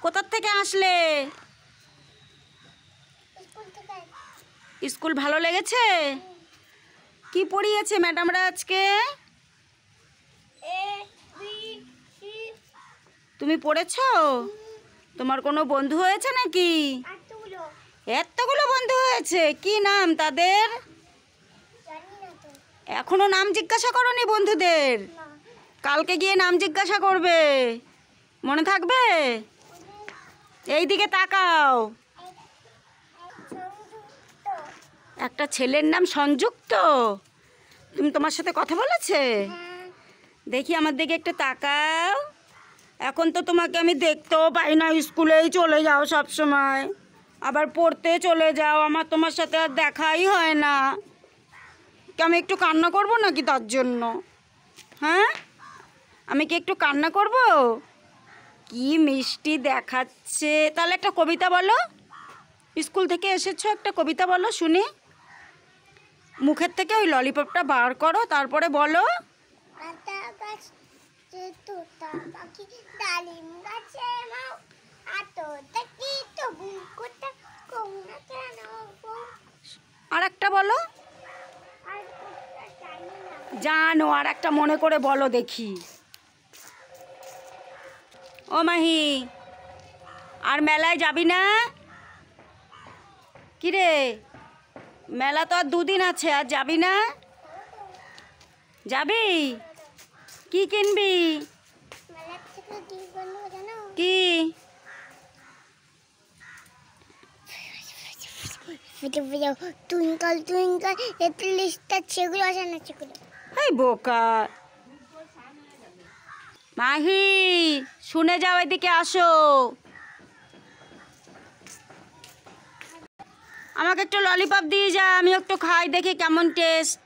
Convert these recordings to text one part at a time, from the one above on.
কোথা থেকে আসলে? স্কুল ভালো লেগেছে? কি পড়িয়েছে ম্যাডামরা আজকে? তুমি পড়েছো? তোমার কোনো বন্ধু হয়েছে নাকি? এতগুলো বন্ধু হয়েছে, কি নাম তাদের? এখনো নাম জিজ্ঞাসা করোনি বন্ধুদের? কালকে গিয়ে নাম জিজ্ঞাসা করবে, মনে থাকবে? এই দিকে তাকাও। একটা ছেলের নাম সংযুক্ত। তুমি তোমার সাথে কথা বলেছে? দেখি আমার দিকে একটু তাকাও। এখন তো তোমাকে আমি দেখতেও পাই না, স্কুলেই চলে যাও সব সময়, আবার পড়তে চলে যাও, আমার তোমার সাথে আর দেখাই হয় না। কি আমি একটু কান্না করব নাকি তার জন্য? হ্যাঁ, আমি কি একটু কান্না করব? কি মিষ্টি দেখাচ্ছে। তাহলে একটা কবিতা বলো, স্কুল থেকে এসেছো, একটা কবিতা বলো শুনি। মুখের থেকে ওই ললিপপটা বার করো, তারপরে বলো। আর একটা বলো। জানো, আর একটা মনে করে বলো দেখি। ও মাহি, আর মেলায় যাবি না? কিরে, মেলা তো আর দুদিন আছে, আর যাবি না? যাবি? কি কিনবি? কি? টুইঙ্কল টুইঙ্কল লিটল স্টার, সেগুলো আসে না সেগুলো। এই বোকা মাহি, শুনে যাও, এদিকে আসো। আমাকে একটু ললিপপ দিয়ে যা, আমি একটু খাই, দেখি কেমন টেস্ট।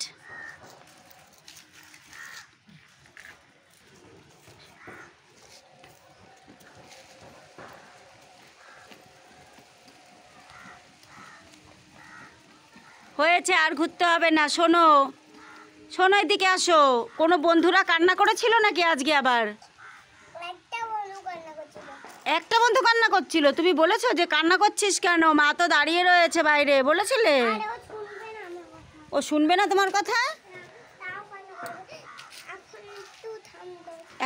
হয়েছে, আর ঘুরতে হবে না। শোনো শোনো, এদিকে আসো। কোনো বন্ধুরা কান্না করেছিল নাকি আজকে আবার? একটা বন্ধু কান্না করছিল। তুমি বলেছো যে কান্না করছিস কেন? মা তো দাঁড়িয়ে রয়েছে বাইরে, বলেছিলে? ও শুনবে না তোমার কথা?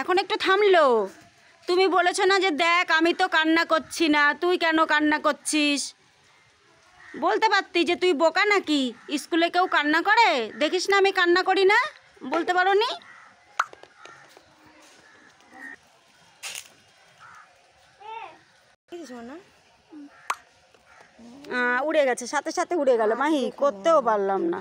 এখন একটু থামলো। তুমি বলেছো না যে দেখ আমি তো কান্না করছি না, তুই কেন কান্না করছিস? বলতে পারতি যে তুই বোকা নাকি, স্কুলে কেউ কান্না করে? দেখিস না আমি কান্না করি না, বলতে পারো নি? উড়ে গেছে, সাথে সাথে উড়ে গেল মাহি, করতেও পারলাম না।